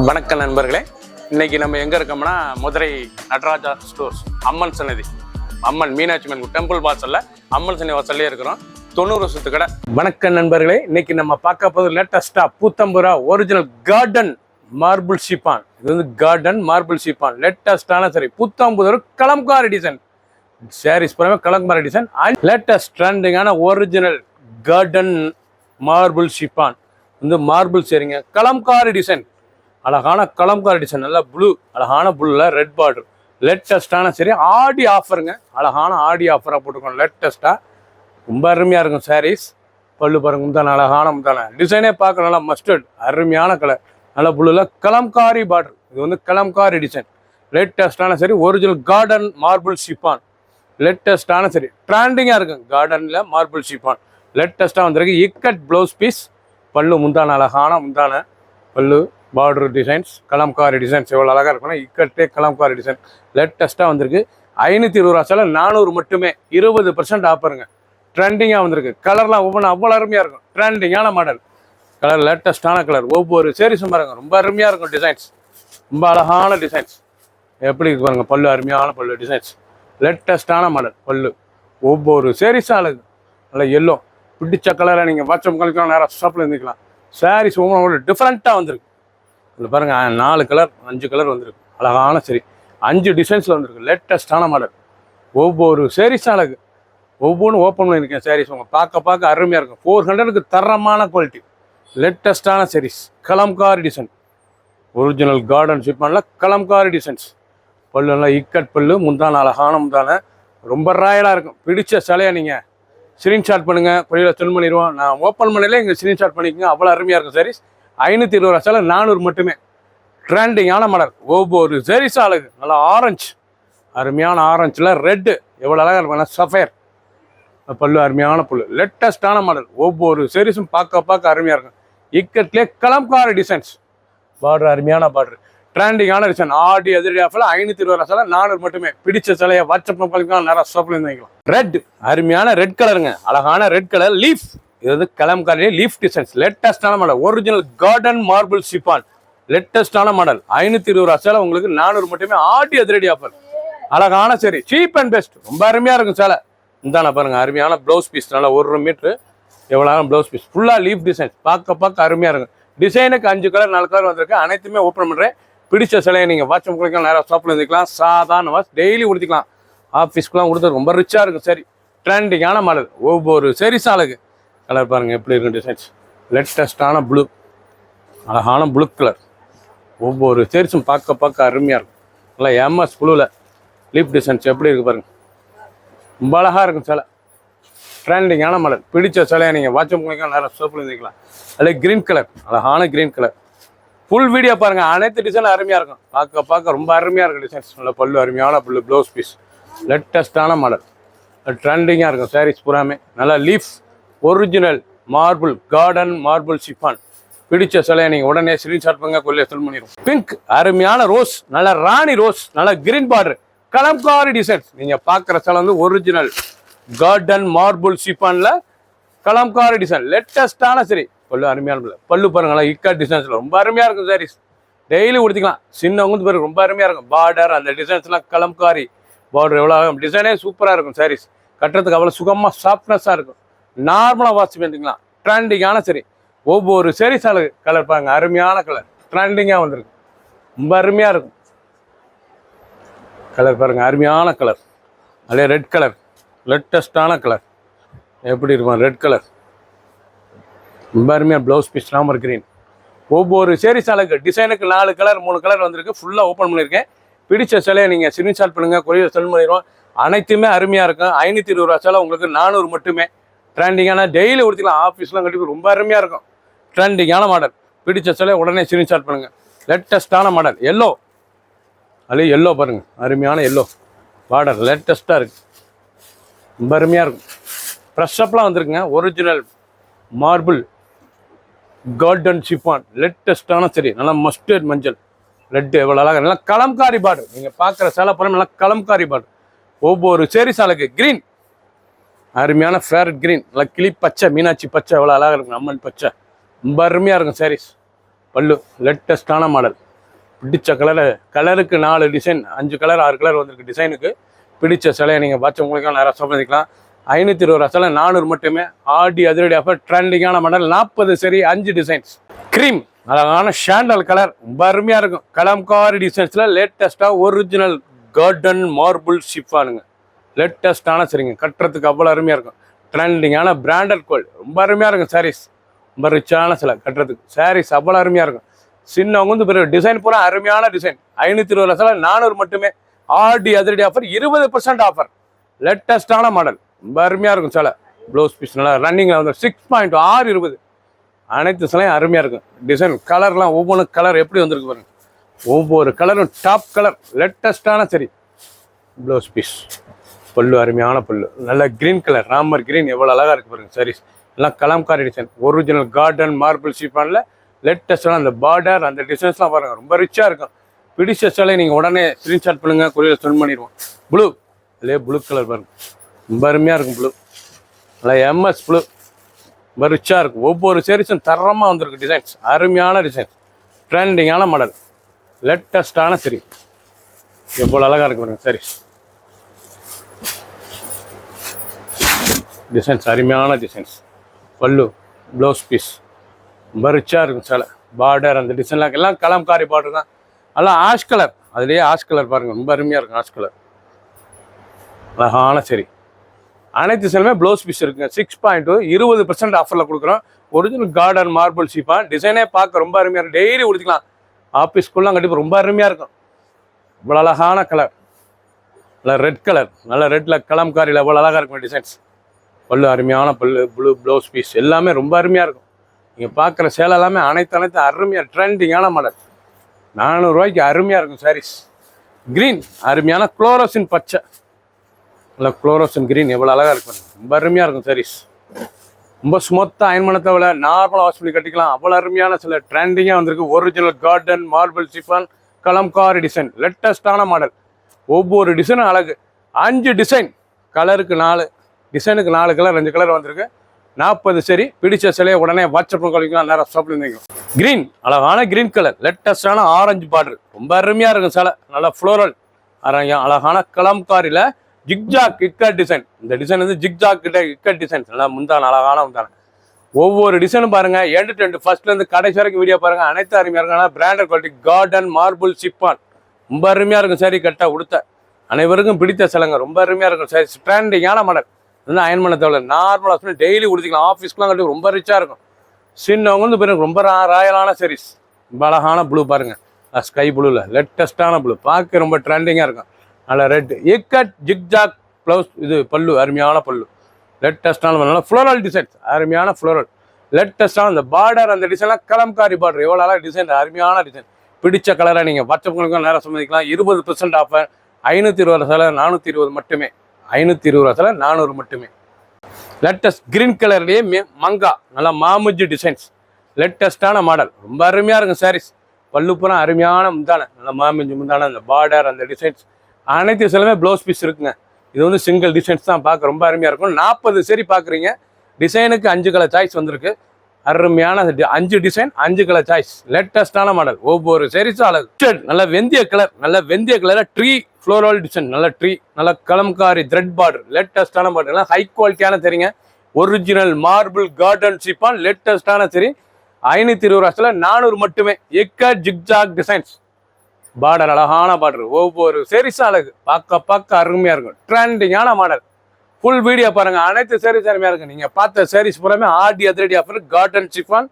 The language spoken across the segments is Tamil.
வணக்கம் நண்பர்களே, இன்னைக்கு நம்ம எங்க இருக்கோம்னா மதுரை நடராஜா ஸ்டோர்ஸ் அம்மன் சன்னதி, அம்மன் மீனாட்சி அம்மன் டெம்பிள் வாசல்ல அம்மன் சன்னதி வாசல்லே இருக்கிறோம். 90 வருஷத்து கடை. வணக்கம் நண்பர்களே, இன்னைக்கு நம்ம பார்க்க போது லேட்டஸ்டா பூத்தம்புரா ஒரிஜினல் கார்டன் மார்பிள் ஷிப்பான். இது வந்து கார்டன் மார்பிள் ஷிப்பான் லேட்டஸ்டான சரி பூத்தம்புதூர் கலம்காரி டிசைன் சாரீஸ் பூராமே கலம்காரி டிசைன். லேட்டஸ்ட் ட்ரெண்டிங்கான ஒரிஜினல் கார்டன் மார்பிள் ஷிப்பான் வந்து மார்பிள் சரிங்க கலம்காரி டிசைன். அழகான கலம்காரி டிசைன், நல்லா ப்ளூ, அழகான ப்ளூல ரெட் பார்டர். லேட்டஸ்டான சரி ஆடி ஆஃபருங்க, அழகான ஆடி ஆஃபராக போட்டுருக்கோம். லேட்டஸ்ட்டாக ரொம்ப அருமையாக இருக்கும் சாரீஸ். பல்லு பாருங்க, முந்தான அழகான முந்தான டிசைனே பார்க்க நல்லா மஸ்டர்ட் அருமையான கலர், நல்லா ப்ளூவில் கலம்காரி பார்டர். இது வந்து கலம்காரி டிசைன். லேட்டஸ்டான சரி ஒரிஜினல் கார்டன் மார்பிள் ஷிப்பான். லேட்டஸ்டான சரி ட்ரெண்டிங்காக இருக்கும் கார்டனில் மார்பிள் ஷிப்பான். லேட்டஸ்ட்டாக வந்திருக்கு இக்கட் ப்ளவுஸ் பீஸ். பல்லு முந்தான அழகான முந்தான பல்லு பார்டர் டிசைன்ஸ், கலம்காரி டிசைன்ஸ் எவ்வளோ அழகாக இருக்குன்னா இக்கட்டே கலம்காரி டிசைன். லேட்டஸ்ட்டாக வந்திருக்கு. 520 ரூபா சேலை 400 மட்டுமே, 20% ஆஃபருங்க. ட்ரெண்டிங்காக வந்திருக்கு. கலர்லாம் ஒவ்வொன்றும் அவ்வளோ அருமையாக இருக்கும். ட்ரெண்டிங்கான மாடல் கலர், லேட்டஸ்டான கலர். ஒவ்வொரு சேரீஸும் பாருங்க ரொம்ப அருமையாக இருக்கும். டிசைன்ஸ் ரொம்ப அழகான டிசைன்ஸ். எப்படி இருக்கு பாருங்க, பல்லு அருமையான பல்லு டிசைன்ஸ். லேட்டஸ்டான மாடல் பல்லு. ஒவ்வொரு சேரீஸும் அழகு. நல்லா எல்லோ பிடிச்ச கலரை நீங்கள் வாட்ஸ்அப் கழிக்கலாம், நேராக ஷாப்பில் இருந்துக்கலாம். சாரீஸ் ஒவ்வொரு டிஃப்ரெண்ட்டாக வந்திருக்கு. இதில் பாருங்கள் 4 கலர் 5 கலர் வந்திருக்கு. அழகான சரி 5 டிசைன்ஸில் வந்திருக்கு. லேட்டஸ்டான மாடல். ஒவ்வொரு சேரீஸும் அழகு. ஒவ்வொன்றும் ஓப்பன் பண்ணியிருக்கேன் சாரீஸ். உங்கள் பார்க்க அருமையாக இருக்கும். 400க்கு தரமான குவாலிட்டி. லேட்டஸ்டான sarees kalamkari design. Original Garden ஷிப்பானில் கலம்காரி டிசைன்ஸ். பல்லு நல்லா இக்கட் பல்லு, முந்தான அழகான முந்தான ரொம்ப ராயலாக இருக்கும். பிடிச்ச சிலையை நீங்கள் ஸ்க்ரீன்ஷாட் பண்ணுங்கள், கொரியரில் சென்ட் பண்ணிடுவோம். நான் ஓப்பன் பண்ணல இங்கே ஸ்க்ரீன்ஷாட் பண்ணிக்கோங்க. அவ்வளோ அருமையாக இருக்கும் சாரீஸ். 520 ரூபா சேலை 400 மட்டுமே. ட்ரெண்டிங்கான மாடல். ஒவ்வொரு சாரீஸும் அழகு. நல்லா ஆரஞ்சு, அருமையான ஆரஞ்சில் ரெட்டு எவ்வளோ அழகாக இருக்கும். சஃபயர் பல்லு, அருமையான பல்லு. லேட்டஸ்டான மாடல். ஒவ்வொரு சாரீஸும் பார்க்க அருமையாக இருக்கும். இக்கட்லேயே கலம்காரி டிசைன்ஸ். பார்டர் அருமையான பார்டர். ட்ரெண்டிங்கான டிசைன். ஆடி அதிரடி ஆஃபில் 520 ரூபா சேலை 400 மட்டுமே. பிடிச்ச சிலையை வாட்ஸ்அப் பண்ணிக்கலாம், நேராக ஷாப்பில் இருந்து வாங்கிக்கலாம். ரெட் அருமையான ரெட் கலருங்க, அழகான ரெட் கலர் லீஃப். இது வந்து கலம்காரி லீஃப் டிசைன்ஸ். லேட்டஸ்டான model original Garden marble chiffon. லேட்டஸ்டான மாடல் 520 ரூபா சேலை உங்களுக்கு 400 மட்டுமே. ஆடி அதிரடி ஆஃபர். அழகான சரி சீப் அண்ட் பெஸ்ட். ரொம்ப அருமையாக இருக்கும் சேலை. இந்தான பாருங்க, அருமையான ப்ளவுஸ் பீஸ். நல்லா 1 மீட்ரு எவ்வளோ ப்ளவுஸ் பீஸ். ஃபுல்லாக லீஃப் டிசைன்ஸ். பார்க்க அருமையாக இருக்கும். டிசைனுக்கு 5 கலர் 4 கலர் வந்திருக்கு. அனைத்துமே ஓப்பன் பண்ணுறேன். பிடிச்ச சிலையை நீங்கள் வாட்ஸ்அப் கொடுக்கலாம், நேராக ஷாப்பில் இருந்துக்கலாம். சாதாரண வாட்ச் டெய்லி கொடுத்துக்கலாம். ஆஃபீஸ்க்குலாம் கொடுத்து ரொம்ப ரிச்சாக இருக்கும். சரி ட்ரெண்டிங்கான மாடல். ஒவ்வொரு சாரீஸும் அழகு. கலர் பாருங்கள் எப்படி இருக்கும் டிசைன்ஸ். லேட்டஸ்டான ப்ளூ, அழகான ப்ளூ கலர். ஒவ்வொரு சாரீஸும் பார்க்க அருமையாக இருக்கும். நல்லா எம்எஸ் ப்ளூவில் லீஃப் டிசைன்ஸ் எப்படி இருக்குது பாருங்கள். ரொம்ப அழகாக இருக்கும் சிலை. ட்ரெண்டிங்கான மாடல். பிடிச்ச சிலையை நீங்கள் வாட்ஸ்அப் பண்ணிக்கலாம், நேராக ஷாப்பில் இருந்துக்கலாம். அதில் க்ரீன் கலர், அழகான க்ரீன் கலர். ஃபுல் வீடியோ பாருங்கள். அனைத்து டிசைனும் அருமையாக இருக்கும். பார்க்க ரொம்ப அருமையாக இருக்கும் டிசைன்ஸ். நல்ல பல்லு, அருமையான பல்லு, ப்ளவுஸ் பீஸ். லேட்டஸ்டான மாடல். ட்ரெண்டிங்காக இருக்கும் சாரீஸ் பூராமே. நல்லா leaf original marble Garden marble chiffon. பிடிச்ச சிலையை நீங்கள் உடனே ஸ்க்ரீன்ஷாட் பண்ணுங்க, கொரியர் சென்ட் பண்ணிடுவோம். பிங்க் அருமையான ரோஸ், நல்ல ராணி ரோஸ், நல்ல கிரீன் பார்டர், கலம்காரி டிசைன்ஸ். நீங்கள் பார்க்குற சிலை வந்து ஒரிஜினல் கார்டன் மார்பிள் ஷிப்பானில் கலம்காரி டிசைன். லேட்டஸ்டான சரி பல்லு, அருமையான பல்லு பாருங்களா இக்கட் டிசைன்ஸில் ரொம்ப அருமையாக இருக்கும் சாரீஸ். டெய்லி கொடுத்துக்கலாம். சின்னவங்க பேர் ரொம்ப அருமையாக இருக்கும். பார்டர் அந்த டிசைன்ஸ்லாம் கலம்காரி பார்டர் எவ்வளோ ஆகும். டிசைனே சூப்பராக இருக்கும். சாரீஸ் கட்டுறதுக்கு அவ்வளோ சுகமாக சாஃப்ட்னஸாக இருக்கும். நார்மலாக வாட்ச் பண்ணிக்கலாம். ட்ரெண்டிங்கான சரி ஒவ்வொரு சாரீஸ் அழகு. கலர் பாருங்க, அருமையான கலர். ட்ரெண்டிங்காக வந்திருக்கு. ரொம்ப அருமையாக இருக்கும். கலர் பாருங்க, அருமையான கலர். அதே ரெட் கலர், லேட்டஸ்டான கலர். எப்படி இருக்கும் ரெட் கலர். ரொம்ப அருமையாக ப்ளவுஸ் பீஸ் ராமர் கிரீன். ஒவ்வொரு சாரீஸ் அழகு. டிசைனுக்கு 4 கலர் 3 கலர் வந்திருக்கு. ஃபுல்லாக ஓப்பன் பண்ணியிருக்கேன். பிடிச்ச சிலையை நீங்கள் ஸ்க்ரீன்ஷாட் பண்ணுங்கள், கொரியர் சென்ட் பண்ணிடுவோம். அனைத்துமே அருமையாக இருக்கும். 520 ரூபா சேலை உங்களுக்கு 400 மட்டுமே. ட்ரெண்டிங்கான டெய்லி கொடுத்துக்கலாம். ஆஃபீஸ்லாம் கண்டிப்பாக ரொம்ப அருமையாக இருக்கும். ட்ரெண்டிங்கான மாடல். பிடிச்ச சிலையை உடனே ஸ்க்ரீன்ஷாட் பண்ணுங்கள். லேட்டஸ்டான மாடல் எல்லோ. அது எல்லோ பாருங்கள், அருமையான எல்லோ பார்டர். லேட்டஸ்ட்டாக இருக்குது. ரொம்ப அருமையாக இருக்கும். ப்ரெஷ்அப்லாம் வந்துருக்குங்க. Original marble Garden chiffon. லேட்டஸ்டான சரி நல்லா மஸ்டர்ட் மஞ்சள் ரெட்டு எவ்வளோ அழகாக. நல்லா கலம்காரி பார்டர். நீங்கள் பார்க்குற சேலை படம் நல்லா கலம்காரி பார்டர். ஒவ்வொரு சேரீஸ் அழகு. கிரீன் அருமையான ஃபேரட் கிரீன். நல்லா கிளி பச்சை, மீனாட்சி பச்சை எவ்வளோ அழகாக இருக்கும். அம்மன் பச்சை ரொம்ப அருமையாக இருக்கும் சாரீஸ். பல்லு லேட்டஸ்டான மாடல். பிடிச்ச கலருக்கு 4 டிசைன் 5 கலர் 6 கலர் வந்திருக்கு. டிசைனுக்கு பிடிச்ச சிலையை நீங்கள் வச்சவங்களுக்கும் நிறையா சம்மதிக்கலாம். 520 ரூபா சிலை 400 மட்டுமே. ஆடி அதிரடி ஆஃபர், ட்ரெண்டிங்கான மாடல், 40 சரி 5 டிசைன்ஸ். க்ரீம் அழகான ஷாண்டல் கலர், ரொம்ப அருமையாக இருக்கும். கலம்காரி டிசைன்ஸில் லேட்டஸ்ட்டாக ஒரிஜினல் கார்டன் மார்பிள் ஷிஃபானுங்க. லேட்டஸ்ட்டான சரிங்க, கட்டுறதுக்கு அவ்வளோ அருமையாக இருக்கும். ட்ரெண்டிங்கான பிராண்டட் கோல்டு, ரொம்ப அருமையாக இருக்கும். சாரீஸ் ரொம்ப ரிச்சான சிலை, கட்டுறதுக்கு சாரீஸ் அவ்வளோ அருமையாக இருக்கும். சின்னவங்க வந்து பெரிய டிசைன் பூரா அருமையான டிசைன். 520 சிலை 400 மட்டுமே. ஆடி அதிரடி ஆஃபர், 20% ஆஃபர். லேட்டஸ்டான மாடல், ரொம்ப அருமையாக இருக்கும் சிலை. ப்ளவுஸ் பீஸ் நல்லா ரன்னிங்கில் வந்து 6.620. அனைத்து சிலையும் அருமையாக இருக்கும். டிசைன் கலர்லாம் ஒவ்வொரு கலர் எப்படி வந்திருக்கு பாருங்க. ஒவ்வொரு கலரும் டாப் கலர், லேட்டஸ்டான சரி. ப்ளவுஸ் பீஸ், பல்லு அருமையான பல்லு, நல்ல கிரீன் கலர், ராமர் கிரீன், எவ்வளோ அழகாக இருக்குது பாருங்க. சாரீஸ் எல்லாம் kalamkari design, original Garden marble ஷிஃபானில் லேட்டஸ்டான அந்த பார்டர் அந்த டிசைன்ஸ்லாம் பாருங்கள், ரொம்ப ரிச்சாக இருக்கும். பிடிச்ச சிலை நீங்கள் உடனே ஸ்க்ரீன்ஷாட் பண்ணுங்கள், கொரியர் சென்ட் பண்ணிடுவோம். ப்ளூ இல்லையே, ப்ளூ கலர் பாருங்கள், ரொம்ப அருமையாக இருக்கும். ப்ளூ நல்லா எம்எஸ் ப்ளூ, ரொம்ப ரிச்சாக இருக்கும். ஒவ்வொரு சாரீஸும் தரமாக வந்திருக்கு. டிசைன்ஸ் அருமையான டிசைன்ஸ், ட்ரெண்டிங்கான மாடல், லேட்டஸ்டான சரி. எவ்வளோ அழகாக இருக்கு பாருங்க சாரீஸ். டிசைன்ஸ் அருமையான டிசைன்ஸ். பல்லு ப்ளவுஸ் பீஸ் ரொம்ப ரிச்சாக இருக்கும். சில பார்டர் அந்த டிசைன்லாம் எல்லாம் கலம்காரி பார்டர் தான். அதெல்லாம் ஆஷ் கலர், அதுலேயே ஆஷ் கலர் பாருங்கள், ரொம்ப அருமையாக இருக்கும். ஆஷ் கலர் அழகான சரி. அனைத்து சிலையுமே ப்ளவுஸ் பீஸ் இருக்குங்க. 6.20% ஆஃபரில் கொடுக்குறோம். ஒரிஜினல் கார்டன் மார்பிள் ஷிஃபான், டிசைனே பார்க்க ரொம்ப அருமையாக இருக்கும். டெய்லி உடுத்திக்கலாம், ஆஃபீஸ்க்குள்ளலாம் கண்டிப்பாக ரொம்ப அருமையாக இருக்கும். இவ்வளோ அழகான கலர், நல்லா ரெட் கலர், நல்லா ரெட்டில் கலம்காரியில் எவ்வளோ அழகாக இருக்கும் டிசைன்ஸ். பல்லு அருமையான பல்லு, ப்ளூ ப்ளவுஸ் பீஸ் எல்லாமே ரொம்ப அருமையாக இருக்கும். நீங்கள் பார்க்குற சேலை எல்லாமே அனைத்து அருமையாக ட்ரெண்டிங்கான மாடல். 400 ரூபாய்க்கு அருமையாக இருக்கும் சாரீஸ். க்ரீன் அருமையான குளோரோசின் பச்சை, நல்லா குளோரோசின் க்ரீன், எவ்வளோ அழகாக இருக்கும், ரொம்ப அருமையாக இருக்கும் சாரீஸ். ரொம்ப ஸ்மூத்தாக அயன் பண்ண தேவை, நார்மலாக வாஷ் பண்ணி கட்டிக்கலாம். அவ்வளோ அருமையான சில ட்ரெண்டிங்காக வந்திருக்கு. Original Garden marble chiffon kalamkari design, லேட்டஸ்டான மாடல். ஒவ்வொரு டிசைனும் அழகு. 5 டிசைன், கலருக்கு 4 டிசைனுக்கு 4 கலர் 5 கலர் வந்திருக்கு. 40 சரி. பிடிச்ச சிலையை உடனே வாட்ஸ்அப் கழிக்கலாம், நேரம் ஷாப்பில் இருந்தீங்க. க்ரீன் அழகான க்ரீன் கலர், லேட்டஸ்டான ஆரஞ்சு பார்டர், ரொம்ப அருமையாக இருக்கும் சிலை. நல்லா ஃப்ளோரல் அழகான கலம்காரியில் ஜிக்ஜாக் இக்கட் டிசைன். இந்த டிசைன் வந்து ஜிக்ஜாக் இக்கட் டிசைன், நல்லா முந்தான அழகான முந்தான. ஒவ்வொரு டிசைனும் பாருங்க, எண்டு டு எண்டு ஃபர்ஸ்ட்லேருந்து கடைசி வரைக்கும் வீடியோ பாருங்க. அனைத்து அருமையாக இருக்கும். Branded quality garden marble chiffon, ரொம்ப அருமையாக இருக்கும். சரி கட்ட உடுத்த அனைவருக்கும் பிடித்த சிலைங்க, ரொம்ப அருமையாக இருக்கும். சரி ட்ரெண்டிங்கான மாடல், வந்து அயன் பண்ண தேவை, நார்மலாக சொல்லி டெய்லி உடுத்திக்கலாம். ஆஃபீஸ்க்குலாம் கட்டி ரொம்ப ரிச்சாக இருக்கும். சின்னவங்க வந்து பாருங்க, ரொம்ப ராயலான சாரீஸ். ரொம்ப அழகான ப்ளூ பாருங்கள், ஸ்கை ப்ளூவில் லேட்டஸ்டான ப்ளூ, பார்க்க ரொம்ப ட்ரெண்டிங்காக இருக்கும். நல்லா ரெட் இக்கட் ஜிக்ஜாக் ப்ளவுஸ், இது பல்லு அருமையான பல்லு, லேட்டஸ்டான நல்லா ஃப்ளோரல் டிசைன்ஸ், அருமையான ஃப்ளோரல் லேட்டஸ்டான அந்த பார்டர் அந்த டிசைன்லாம் கலம்காரி பார்டர், எவ்வளோ அழகாக டிசைன், அருமையான டிசைன். பிடிச்ச கலரை நீங்கள் வாட்ஸ்அப்புக்கும் நேரம் சம்மதிக்கலாம். 20% ஆஃபர். 520 சிலை 420 மட்டுமே. 520 சிலை 400 மட்டுமே. லேட்டஸ்ட் கிரீன் கலர்லேயே மங்கா, நல்லா மாமுஜி டிசைன்ஸ், லேட்டஸ்டான மாடல், ரொம்ப அருமையாக இருக்கும் சாரீஸ். பல்லு பூரா அருமையான முந்தான, நல்லா மாமுஜி முந்தான, அந்த பார்டர் அந்த டிசைன்ஸ் அனைத்து சிலமே ப்ளவுஸ் பீஸ் இருக்குங்க. இது வந்து சிங்கிள் டிசைன்ஸ் தான், பார்க்க ரொம்ப அருமையாக இருக்கும். 40 சரி பார்க்குறீங்க. டிசைனுக்கு 5 கலர் சாய்ஸ் வந்திருக்கு. அருமையான 5 டிசைன் 5 கலர் சாய்ஸ், லேட்டஸ்டான மாடல். ஒவ்வொரு சாரீஸும் அழகு. நல்ல வெந்தய கலர், நல்ல வெந்தய கலரில் ட்ரீ ஃப்ளோரல் டிசைன், நல்ல ட்ரீ, நல்ல கலம்காரி த்ரெட் பார்டர், லேட்டஸ்டான பார்டர், ஹை குவாலிட்டியான சரிங்க. ஒரிஜினல் மார்பிள் கார்டன் ஷிஃபான், லேட்டஸ்டான சரி. 520 400 மட்டுமே. எக்கட் ஜிக்ஜாக் டிசைன்ஸ், பார்டர் அழகான பார்டர், ஒவ்வொரு சாரீஸும் அழகு, பார்க்க அருமையாக இருக்கும். ட்ரெண்டிங்கான மாடல். ஃபுல் வீடியோ பாருங்க, அனைத்து சாரீஸ் அருமையாக இருக்கு. நீங்கள் பார்த்த சாரீஸ் பூராமே ஆடி அதிரடி offer. Garden chiffon,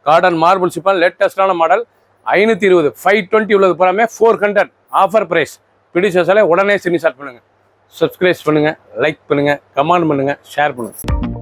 garden marble chiffon, லேட்டஸ்டான மாடல். 520 520 உள்ளது பூராமே 400 ஆஃபர் ப்ரைஸ். பிடிச்ச சாலை உடனே ஸ்க்ரீன்ஷாட் பண்ணுங்க, சப்ஸ்கிரைப் பண்ணுங்க, லைக் பண்ணுங்க, கமெண்ட் பண்ணுங்க, ஷேர் பண்ணுங்க.